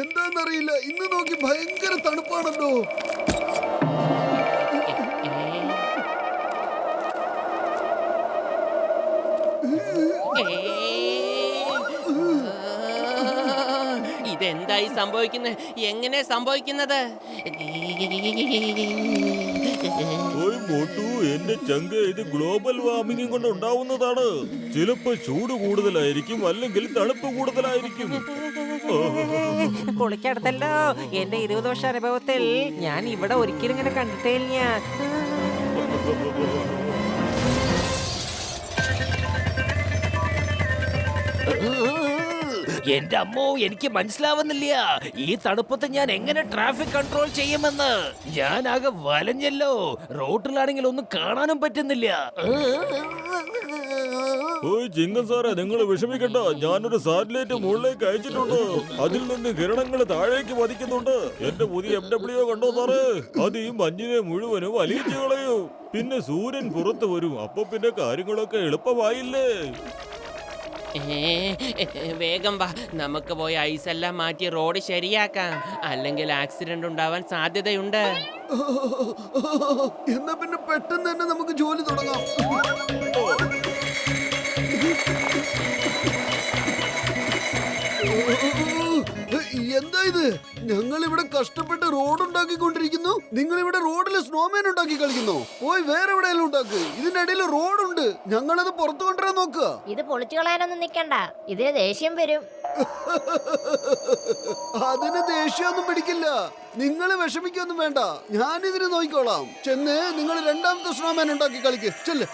എന്താന്നറിയില്ല, ഇന്ന് നോക്കി ഭയങ്കര തണുപ്പാണല്ലോ. ഇതെന്തായി സംഭവിക്കുന്നത്? എങ്ങനെ സംഭവിക്കുന്നത്? എന്റെ ചങ്ക, ഇത് ഗ്ലോബൽ വാർമിംഗ് കൊണ്ട് ഉണ്ടാവുന്നതാണ്. ചിലപ്പോ ചൂട് കൂടുതലായിരിക്കും, അല്ലെങ്കിൽ തണുപ്പ് കൂടുതലായിരിക്കും. പൊളിക്കടുത്തല്ലോ. എന്റെ 20 വർഷ അനുഭവത്തിൽ ഞാൻ ഇവിടെ ഒരിക്കലും ഇങ്ങനെ കണ്ടിട്ടേ ഇല്ല. എന്റെ അമ്മോ, എനിക്ക് മനസ്സിലാവുന്നില്ല. ഈ തണുപ്പത്ത് ഞാൻ എങ്ങനെ ട്രാഫിക് കൺട്രോൾ ചെയ്യുമെന്ന്. ഞാൻ ആകെ വലഞ്ഞല്ലോ. റോഡിലാണെങ്കിൽ ഒന്നും കാണാനും പറ്റുന്നില്ല. ചിങ്ങൻ സാറേ, നിങ്ങൾ വിഷമിക്കണ്ട. ഞാനൊരു സാറ്റലൈറ്റ് മുകളിലേക്ക് അയച്ചിട്ടുണ്ട്. അതിൽ നിന്ന് കിരണങ്ങൾ താഴേക്ക് പതിക്കുന്നുണ്ട്. എന്റെ പുതിയ MW കണ്ടോ സാറേ? അത് ഈ മഞ്ഞിനെ മുഴുവനും അലിയിച്ചു കളയും. പിന്നെ സൂര്യൻ പുറത്തു വരും. അപ്പൊ പിന്നെ കാര്യങ്ങളൊക്കെ എളുപ്പമായില്ലേ? വേഗം വാ, നമുക്ക് പോയി ഐസെല്ലാം മാറ്റി റോഡ് ശരിയാക്കാം. അല്ലെങ്കിൽ ആക്സിഡന്റ് ഉണ്ടാവാൻ സാധ്യതയുണ്ട്. എന്നാ പിന്നെ പെട്ടെന്ന് തന്നെ നമുക്ക് ജോലി തുടങ്ങാം. എന്താ ഇത്? ഞങ്ങൾ ഇവിടെ കഷ്ടപ്പെട്ട് റോഡ് ഉണ്ടാക്കിക്കൊണ്ടിരിക്കുന്നു, നിങ്ങൾ ഇവിടെ റോഡിൽ സ്നോമാൻ ഉണ്ടാക്കി കളിക്കുന്നു. പോയി വേറെ എവിടെയെങ്കിലും ഉണ്ടാക്ക്. ഇതിനിടയിൽ റോഡുണ്ട്, ഞങ്ങളത് പുറത്തു കൊണ്ടുവരാൻ നോക്കുക. ഇത് പൊളിച്ചു കളയാനൊന്നും നിക്കണ്ട, ഇതിന് ദേഷ്യം വരും. അതിന് ദേഷ്യമൊന്നും പിടിക്കില്ല. നിങ്ങൾ വിഷമിക്കൊന്നും വേണ്ട, ഞാനിതിന് നോക്കിക്കോളാം. ചെന്ന് നിങ്ങൾ രണ്ടാമത്തെ സ്നോമാൻ ഉണ്ടാക്കി കളിക്ക്. ചെല്ല്.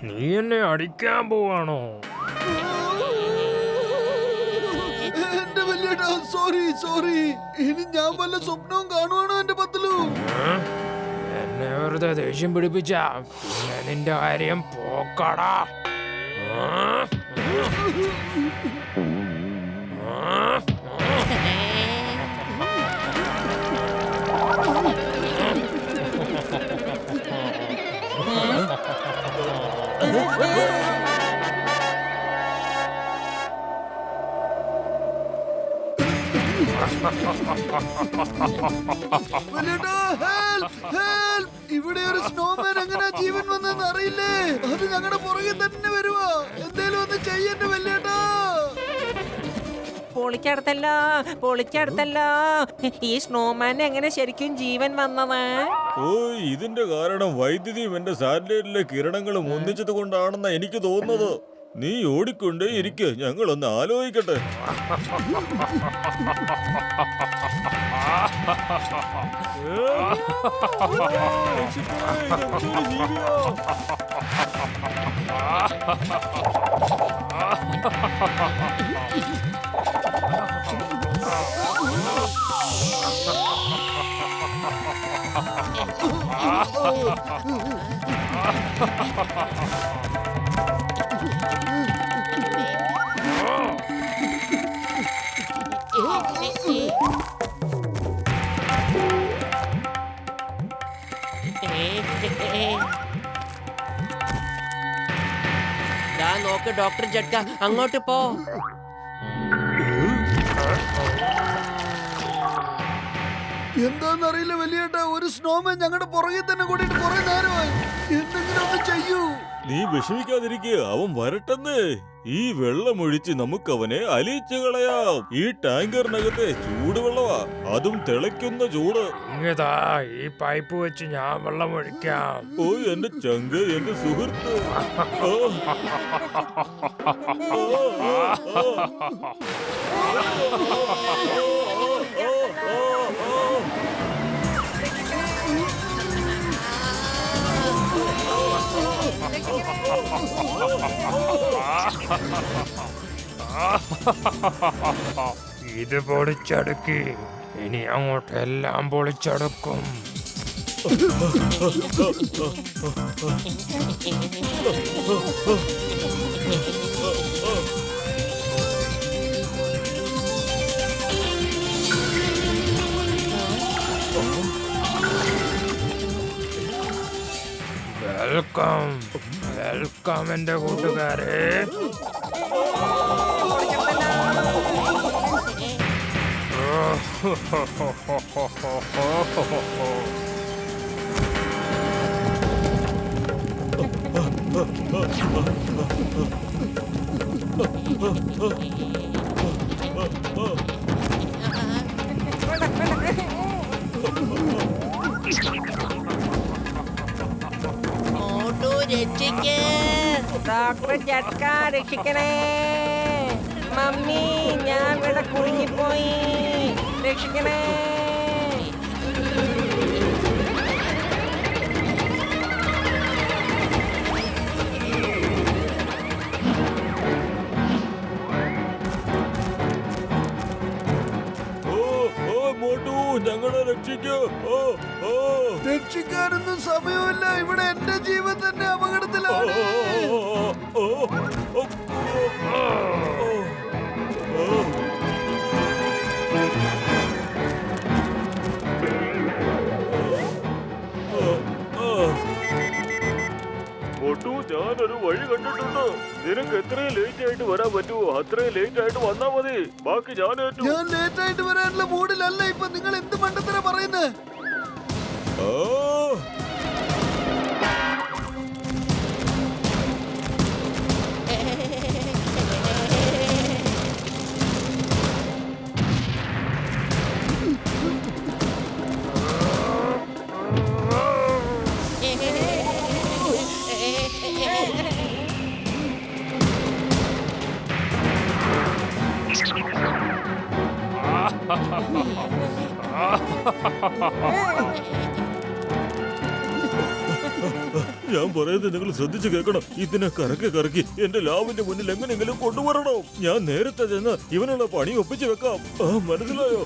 നീ എന്നെ അടിക്കാൻ പോവാണോ? എന്റെ വലിയേട്ടാ, സോറി സോറി. ഇനി ഞാൻ വല്ല സ്വപ്നവും കാണുവാണോ എന്റെ പത്തലു? എന്നെ വെറുതെ ദേഷ്യം പിടിപ്പിച്ച പിന്നെ നിന്റെ കാര്യം പോക്കടാ. ഇവിടെ ഒരു സ്നോമാൻ എങ്ങനെ ജീവൻ വന്നെന്ന് അറിയില്ലേ? അത് ഞങ്ങളുടെ പുറകെ തന്നെ വരുവാ. എന്തേലും ഒന്ന് ചെയ്യണ്ട വല്യേട്ടാ. പൊളിക്കടുത്തല്ലോ, പൊളിക്കടുത്തല്ലോ. ഈ സ്നോമാൻ എങ്ങനെ ശരിക്കും ജീവൻ വന്നത്? ഇതിന്റെ കാരണം വൈദ്യുതിയും എന്റെ സാറ്റലൈറ്റിലെ കിരണങ്ങളും ഒന്നിച്ചത് കൊണ്ടാണെന്നാ എനിക്ക് തോന്നുന്നത്. നീ ഓടിക്കൊണ്ടേ ഇരിക്ക്, ഞങ്ങളൊന്ന് ആലോചിക്കട്ടെ. നോക്ക് ഡോക്ടർ ജഡ്ക, അങ്ങോട്ട് പോ. എന്താന്നറിയില്ല വലിയേട്ടാ, ഒരു സ്നോമാൻ ഞങ്ങളുടെ പുറകെ തന്നെ കൂടിയിട്ട് കുറെ നേരമായി. എന്തെങ്കിലും ഒന്ന് ചെയ്യൂ. നീ വിഷമിക്കാതിരിക്കുക, അവൻ വരട്ടെന്ന്. ഈ വെള്ളമൊഴിച്ച് നമുക്ക് അവനെ അലിയിച്ചു കളയാം. ഈ ടാങ്കറിനകത്തെ ചൂടുവെള്ളമാ, അതും തിളയ്ക്കുന്ന ചൂട്. ഇങ്ങതാ, ഈ പൈപ്പ് വെച്ച് ഞാൻ വെള്ളം ഒഴിക്കാം. എന്റെ ചങ്ക്, എന്റെ സുഹൃത്ത്. ഇത് പൊളിച്ചടുക്കി, ഇനി അങ്ങോട്ടെല്ലാം പൊളിച്ചടുക്കും. വെൽക്കം വെൽക്കം എന്റെ കൂട്ടുകാരെ. മോട്ടു രക്ഷിക്ക്. ഡോക്ടർ ജട്ക രക്ഷിക്കണേ. മമ്മി ഞാൻ ഇവിടെ കുടുങ്ങിപ്പോയി, രക്ഷിക്കണേ. മോട്ടു ഞങ്ങളെ രക്ഷിക്കൂ. രക്ഷിക്കാനൊന്നും സമയമില്ല. ഇവിടെ എന്റെ ജീവൻ തന്നെ അപകടത്തിലാണ്. മോട്ടു ഞാനൊരു വഴി കണ്ടിട്ടുണ്ട്. നിനക്ക് എത്രയും ലേറ്റ് ആയിട്ട് വരാൻ പറ്റുമോ അത്രയും ലേറ്റ് ആയിട്ട് വന്നാ മതി. ബാക്കി ഞാൻ ഏറ്റു. ഞാൻ ലേറ്റ് ആയിട്ട് വരാനുള്ള മൂഡിലല്ല ഇപ്പൊ. നിങ്ങൾ എന്ത് മണ്ടത്തര പറയുന്നത്? ഞാൻ പറയുന്നത് നിങ്ങൾ ശ്രദ്ധിച്ചു കേൾക്കണം. ഇതിനെ കറക്കി കറക്കി എന്റെ ലാബിന്റെ മുന്നിൽ എങ്ങനെയെങ്കിലും കൊണ്ടുവരണം. ഞാൻ നേരത്തെ ചെന്ന് ഇവനുള്ള പണി ഒപ്പിച്ചു വെക്കാം. മനസ്സിലായോ?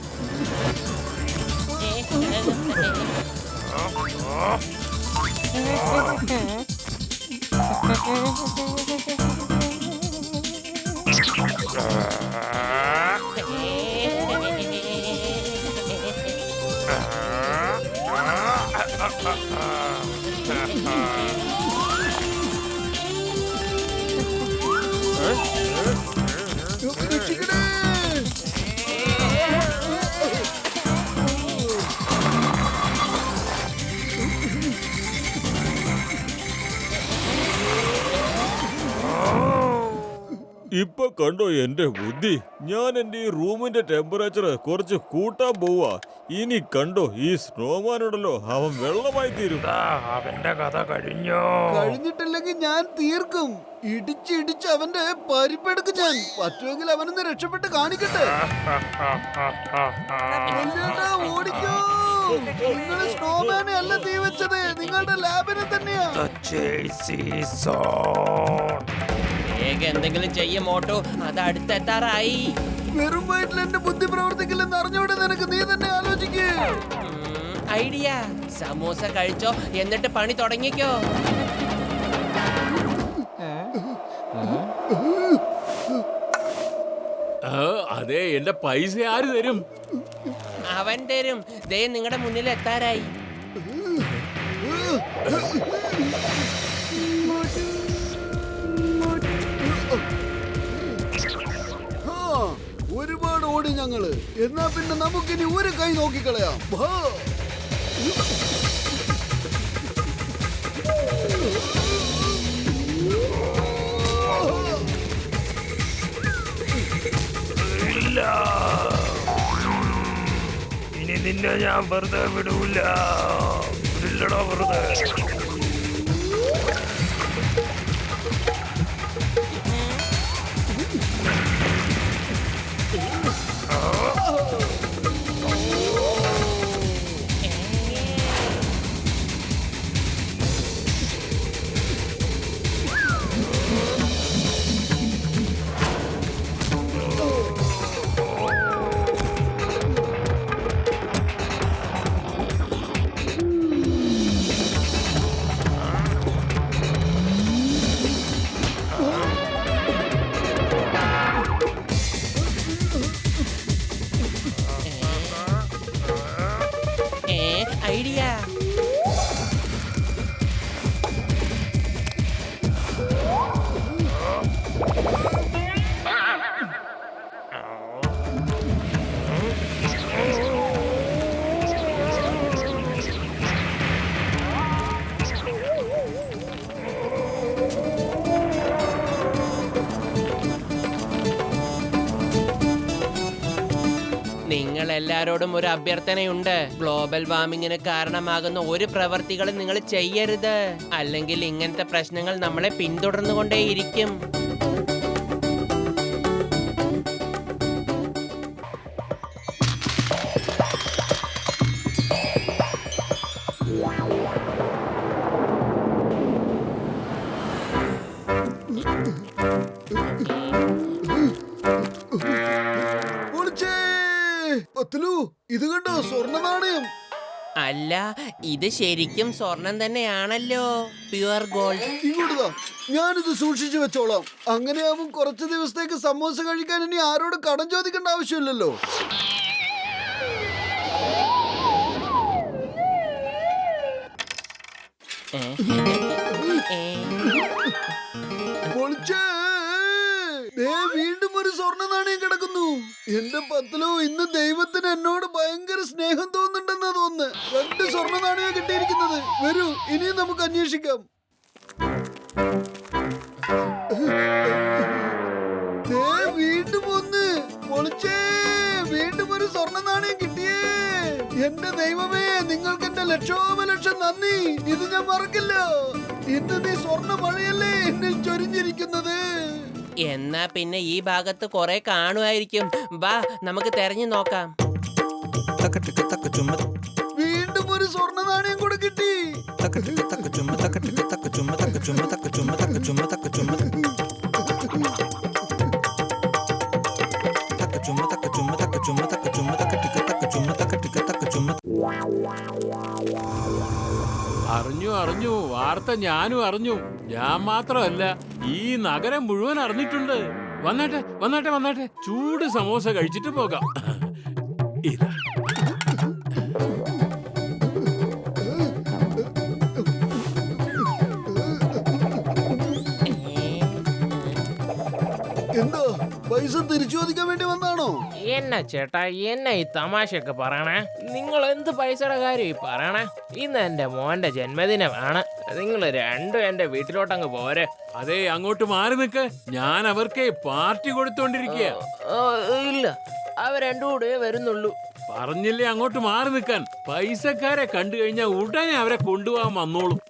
രക്ഷിക്കണേ. ഇപ്പൊ കണ്ടോ എന്റെ ബുദ്ധി? ഞാൻ എന്റെ ഈ റൂമിന്റെ ടെമ്പറേച്ചർ കുറച്ച് കൂട്ടാൻ പോവാ. ഇനി കണ്ടോ ഈ സ്നോമാനുണ്ടല്ലോ, അവൻ വെള്ളമായി തീരും. അവന്റെ കഥ കഴിഞ്ഞോ? കഴിഞ്ഞിട്ടില്ലെങ്കിൽ ഞാൻ തീർക്കും. ഇടിച്ചിടിച്ച് അവന്റെ പരിപ്പെടുക്കും ഞാൻ. പറ്റുമെങ്കിൽ അവനൊന്ന് രക്ഷപ്പെട്ട് കാണിക്കട്ടെ. ഇല്ലേട്ടാ, ഓടിക്കോ. നിങ്ങള് സ്നോമാനെ അല്ല തീ വെച്ചത്, നിങ്ങളുടെ ലാബിനെ തന്നെയാ. വേഗം എന്തെങ്കിലും ചെയ്യ മോട്ടു, അത് അടുത്തെത്താറായി. വെറും വയറ്റിൽ എന്റെ ബുദ്ധി പ്രവർത്തിക്കില്ലെന്ന് അറിഞ്ഞോടെ നിനക്ക്. നീ തന്നെ ആലോചിക്കേ. ഐഡിയ. സമൂസ കഴിച്ചോ, എന്നിട്ട് പണി തുടങ്ങിക്കോ. അതെ, എന്റെ പൈസ ആര് തരും? അവൻ തരും. ദേ നിങ്ങളുടെ മുന്നിൽ എത്താറായി. ഒരുപാട് ഓടി ഞങ്ങള്. എന്നാ പിന്നെ നമുക്കിനി ഒരു കൈ നോക്കിക്കളയാം. ഇനി നിന്നെ ഞാൻ വെറുതെ വിടൂല. വിടില്ലടാ വെറുതെ. ഞങ്ങൾ എല്ലാരോടും ഒരു അഭ്യർത്ഥനയുണ്ട്. ഗ്ലോബൽ വാർമിങ്ങിന് കാരണമാകുന്ന ഒരു പ്രവർത്തികളും നിങ്ങൾ ചെയ്യരുത്. അല്ലെങ്കിൽ ഇങ്ങനത്തെ പ്രശ്നങ്ങൾ നമ്മളെ പിന്തുടർന്നുകൊണ്ടേയിരിക്കും. പൊളിച്ചേ! പത്ലു, ഇത് കണ്ടോ സ്വർണ്ണ നാണയം? അല്ല, ഇത് ശരിക്കും സ്വർണം തന്നെയാണല്ലോ. Pure gold. ഇങ്ങോട്ടാ, ഞാനിത് സൂക്ഷിച്ചു വെച്ചോളാം. അങ്ങനെയാവും കുറച്ച് ദിവസത്തേക്ക് സമോസ കഴിക്കാൻ ഇനി ആരോട് കടം ചോദിക്കേണ്ട ആവശ്യമില്ലല്ലോ. പൊളിച്ചേ! ദേ വീണ്ടും ഒരു സ്വർണ്ണ നാണയം കിടക്കുന്നു. എന്റെ പത്ലു, ഇന്ന് ദൈവത്തിന് എന്നോട് ഭയങ്കര സ്നേഹം തോന്നുന്നുണ്ടെന്നാ തോന്നുന്നു. 2 സ്വർണ്ണ നാണയം കിട്ടിയിരിക്കുന്നത്. വരൂ, ഇനിയും നമുക്ക് അന്വേഷിക്കാം. ദേ വീണ്ടും ഒന്ന്. പൊളിച്ചേ! വീണ്ടും ഒരു സ്വർണ്ണ നാണയം കിട്ടിയേ. എന്റെ ദൈവമേ, നിങ്ങൾക്ക് എന്റെ ലക്ഷോപലക്ഷം നന്ദി. ഇത് ഞാൻ മറക്കില്ല. ഇന്ന് നീ സ്വർണ്ണ മഴയല്ലേ എന്നിൽ ചൊരിഞ്ഞിരിക്കുന്നത്. എന്നാ പിന്നെ ഈ ഭാഗത്ത് കുറെ കാണുമായിരിക്കും. വാ, നമുക്ക് തെരഞ്ഞു നോക്കാം. വീണ്ടും ഒരു സ്വർണ്ണ നാണയം കൂടെ കിട്ടി. അറിഞ്ഞു വാർത്ത ഞാനും അറിഞ്ഞു. ഞാൻ മാത്രമല്ല, ഈ നഗരം മുഴുവൻ അറിഞ്ഞിട്ടുണ്ട്. വന്നാട്ടെ ചൂട് സമോസ കഴിച്ചിട്ട് പോകാം. ഇതാ. എന്താ, പൈസ തിരിച്ചു ചോദിക്കാൻ വേണ്ടി വന്നാണോ? എന്നാ ചേട്ടാ, എന്നാ ഈ തമാശയൊക്കെ പറയണേ? നിങ്ങൾ എന്ത് പൈസയുടെ കാര്യം ഈ പറയണേ? ഇന്ന് എന്റെ മോന്റെ ജന്മദിനമാണ്. നിങ്ങൾ രണ്ടും എന്റെ വീട്ടിലോട്ടങ്ങ് പോരെ. അതെ, അങ്ങോട്ട് മാറി നിൽക്ക്. ഞാൻ അവർക്ക് പാർട്ടി കൊടുത്തോണ്ടിരിക്കുക. ഇല്ല, അവ രണ്ടും കൂടെ വരുന്നുള്ളൂ. പറഞ്ഞില്ലേ അങ്ങോട്ട് മാറി നിൽക്കാൻ. പൈസക്കാരെ കണ്ടു കഴിഞ്ഞാൽ ഉടനെ അവരെ കൊണ്ടുപോകാൻ വന്നോളും.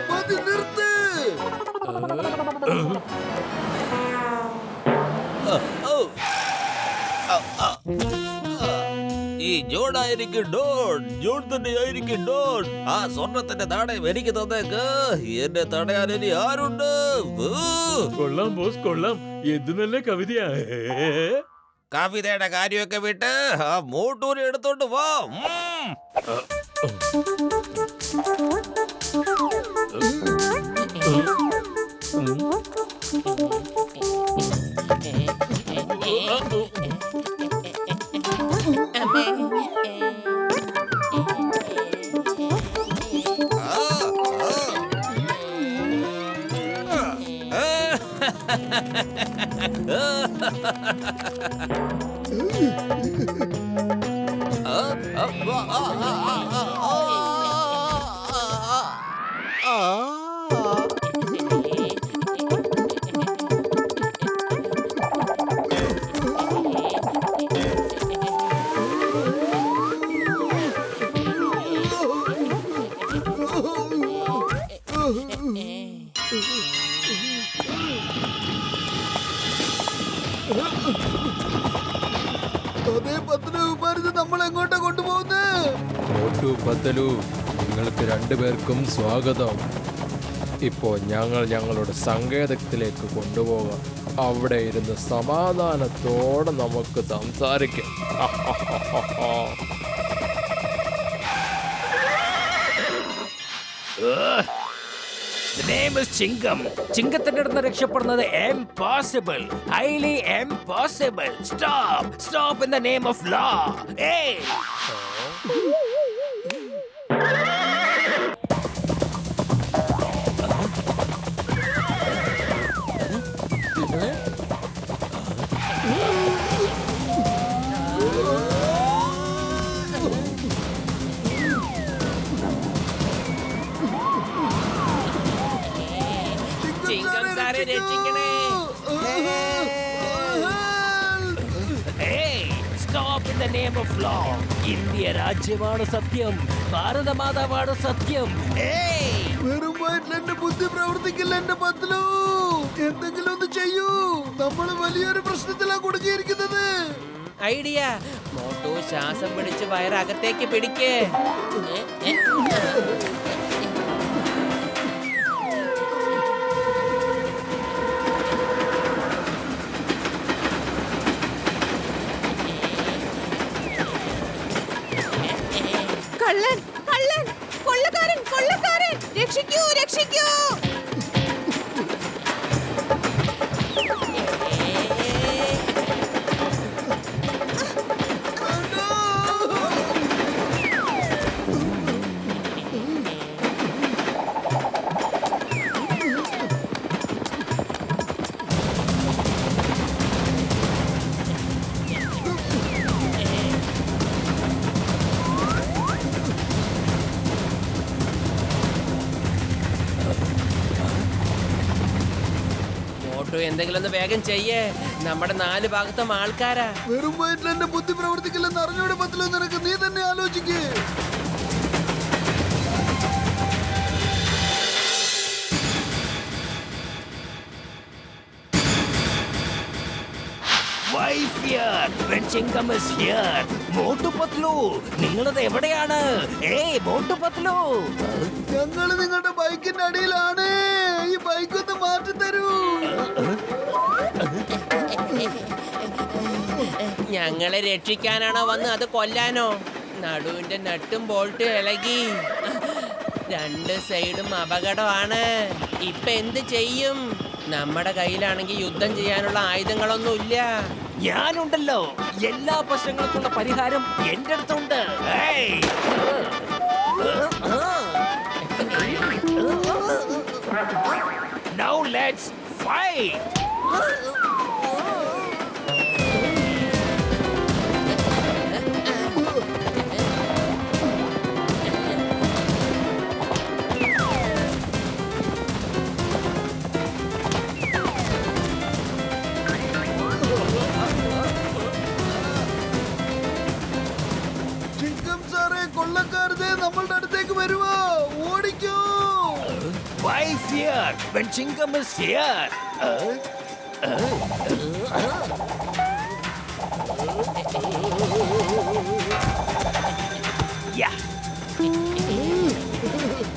മതി, നിർത്ത്. ഈ ജോണായിരിക്കും ഡോൺ. ജോൺ തന്നെയായിരിക്കും ഡോൺ. ആ സ്വർണത്തിന്റെ നാണയം എനിക്ക് തന്നേക്ക്. എന്നെ തടയാൻ ഇനി ആരുണ്ട്? കൊള്ളാം ബോസ്, കൊള്ളാം. എന്ത് നല്ല കവിതയാ. കവിതയുടെ കാര്യമൊക്കെ വിട്ട് ആ മോട്ടൂരി എടുത്തോണ്ട് വാ. അതേ പത്ലു, മരുന്ന് നമ്മൾ എങ്ങോട്ടാ കൊണ്ടുപോകുന്നത്? മോട്ടു, പത്തലു, നിങ്ങൾക്ക് രണ്ടുപേർക്കും സ്വാഗതം. ഇപ്പോൾ ഞങ്ങൾ ഞങ്ങളുടെ സങ്കേതത്തിലേക്ക് കൊണ്ടുപോകാം. അവിടെ ഇരുന്ന് സമാധാനത്തോടെ നമുക്ക് സംസാരിക്കാം. The name is ചിങ്കം. ചിങ്കത്തിന്റെ അടുത്ത് രക്ഷപ്പെടുന്നത് impossible, highly impossible. Stop in the name of law. Hey! രക്ഷിക്കണേ. Stop in the name of law. India രാജ്യമാണ് സത്യം, ഭാരതമാതാവാണ് സത്യം. വെറും വയറ്റിൽ എന്റെ ബുദ്ധി പ്രവർത്തിക്കില്ല എന്റെ പത്ലു. എന്തെങ്കിലും ഒന്ന് ചെയ്യൂ. നമ്മൾ വലിയൊരു പ്രശ്നത്തിലാ കുടുങ്ങിയിരിക്കുന്നത്. ഐഡിയ. മോട്ടു ശ്വാസം പിടിച്ച് വയറകത്തേക്ക് പിടിക്ക്. കള്ളൻ കള്ളൻ കൊള്ളക്കാരൻ കൊള്ളക്കാരൻ രക്ഷിക്കൂ രക്ഷിക്കൂ. മോട്ടു എന്തെങ്കിലും ഒന്ന് വേഗം ചെയ്യേ. നമ്മുടെ 4 ഭാഗത്തും ആൾക്കാരാ. വെറും വയറ്റിൽ എന്റെ ബുദ്ധി പ്രവർത്തിക്കില്ലെന്ന് അറിഞ്ഞൂടെ പത്ലു നിനക്ക്? നീ തന്നെ ആലോചിക്കേ. Why fear when Chingam is here? Motu Patlu, നിങ്ങളത് എവിടെയാണ്? മോട്ടു പത്ലു. ഞങ്ങള് നിങ്ങളുടെ ബൈക്കിന്റെ അടിയിലാണ്. ഈ ബൈക്ക് ഒന്ന് മാറ്റി തരൂ. ഞങ്ങളെ രക്ഷിക്കാനാണോ വന്ന് അത് കൊല്ലാനോ? നടുവിന്റെ നട്ടും ബോൾട്ടും ഇളകി. 2 സൈഡും അപകടമാണ്. ഇപ്പൊ എന്ത് ചെയ്യും? നമ്മുടെ കയ്യിലാണെങ്കിൽ യുദ്ധം ചെയ്യാനുള്ള ആയുധങ്ങളൊന്നുമില്ല. ഞാനുണ്ടല്ലോ, എല്ലാ പ്രശ്നങ്ങൾക്കുള്ള പരിഹാരം എന്റെ അടുത്തുണ്ട്. Now let's fight. ചിങ്കം സാറേ, കൊള്ളക്കാരതെ നമ്മളുടെ അടുത്തേക്ക് വരുവോ? ഓടിക്കൂ. Why fear when Chingam is here? Yeah.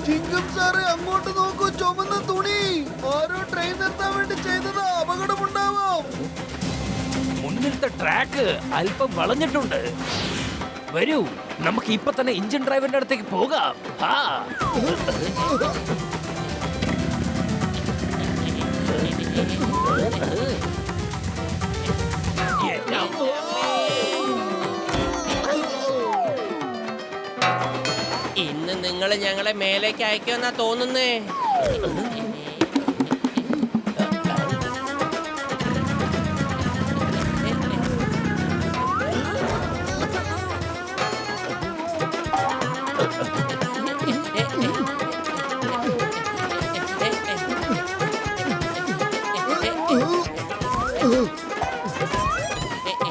ചിങ്കം സാറേ, അങ്ങോട്ട് നോക്കൂ. ചുമന്ന തുണി. ആരോ ട്രെയിൻ നിർത്താൻ വേണ്ടി ചെയ്തത്. അപകടമുണ്ടാവാം. മുന്നിലത്തെ ട്രാക്ക് അല്പം വളഞ്ഞിട്ടുണ്ട്. വരൂ, നമുക്ക് ഇപ്പൊ തന്നെ എഞ്ചിൻ ഡ്രൈവറിന്റെ അടുത്തേക്ക് പോകാം. ഇന്ന് നിങ്ങൾ ഞങ്ങളെ മേലേക്ക് അയക്കുമെന്നാ തോന്നുന്നേ.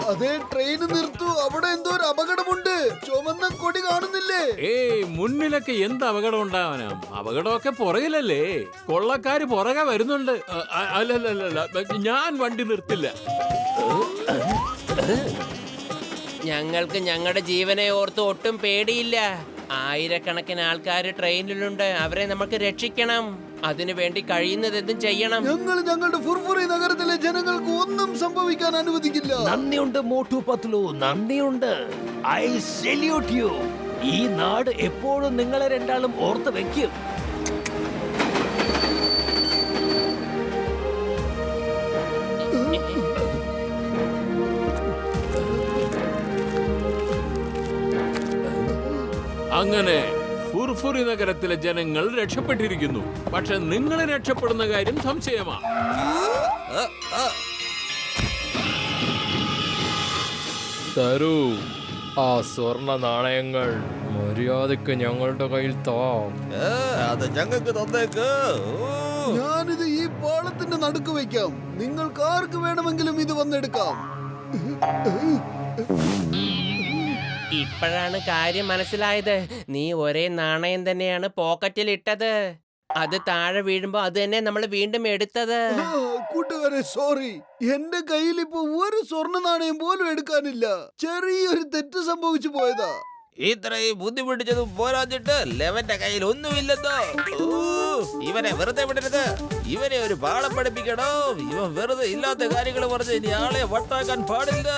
അതേ, ട്രെയിൻ നിർത്തു. അവിടെ എന്തോ ഒരു അപകടമുണ്ട്. ചുമന്ന കൊടി കാണുന്നില്ലേ? മുന്നിലൊക്കെ എന്ത് അപകടം ഉണ്ടാവാനാ? അപകടമൊക്കെ പുറകിലല്ലേ? കൊള്ളക്കാര് പുറകെ വരുന്നുണ്ട്. അല്ലല്ലല്ല, ഞാൻ വണ്ടി നിർത്തില്ല. ഞങ്ങൾക്ക് ഞങ്ങളുടെ ജീവനെ ഓർത്ത് ഒട്ടും പേടിയില്ല. ആയിരക്കണക്കിന് ആൾക്കാർ ട്രെയിനിലുണ്ട്. അവരെ നമുക്ക് രക്ഷിക്കണം. അതിനു വേണ്ടി കഴിയുന്നത് എന്തും ചെയ്യണം. ഞങ്ങൾ ഞങ്ങളുടെ ഫുർഫുറി നഗരത്തിലെ ജനങ്ങൾക്ക് ഒന്നും സംഭവിക്കാൻ അനുവദിക്കില്ല. നന്ദിയുണ്ട് മോട്ടു പത്ലു, നന്ദിയുണ്ട്. I salute U. ഈ നാട് എപ്പോഴും നിങ്ങളെ രണ്ടാളും ഓർത്ത് വെക്കും. അങ്ങനെ ഫുർഫുറി നഗരത്തിലെ ജനങ്ങൾ രക്ഷപ്പെട്ടിരിക്കുന്നു. പക്ഷെ നിങ്ങൾ രക്ഷപ്പെടുന്ന കാര്യം സംശയമാണ്. തരൂ ആ സ്വർണ നാണയങ്ങൾ. മര്യാദക്ക് ഞങ്ങളുടെ കയ്യിൽ താ. അത് ഞങ്ങൾക്ക് തന്നേക്ക്. ഞാനിത് ഈ പാളത്തിന്റെ നടുക്ക് വയ്ക്കാം. നിങ്ങൾക്ക് ആർക്ക് വേണമെങ്കിലും ഇത് വന്നെടുക്കാം. ഇപ്പോഴാണ് കാര്യം മനസ്സിലായത്. നീ ഒരേ നാണയം തന്നെയാണ് പോക്കറ്റിൽ ഇട്ടത്. അത് താഴെ വീഴുമ്പോ അത് തന്നെ നമ്മൾ വീണ്ടും എടുത്തത്. കൂട്ടുകാരെ, സോറി. എന്റെ കയ്യിൽ ഇപ്പൊ ഒരു സ്വർണ്ണ നാണയം പോലും എടുക്കാനില്ല. ചെറിയൊരു തെറ്റ് സംഭവിച്ചു പോയതാ. ഇത്രയും ബുദ്ധിമുട്ടിച്ചതും പോരാഞ്ഞിട്ട് ലെവന്റെ കയ്യിൽ ഒന്നുമില്ലെന്നോ? ഇവനെ വെറുതെ വിടരുത്. ഇവനെ ഒരു പാഠം പഠിപ്പിക്കണോ? ഇവൻ വെറുതെ ഇല്ലാത്ത കാര്യങ്ങൾ പറഞ്ഞ് ഇനി ആളെ വട്ടാക്കാൻ പാടില്ല.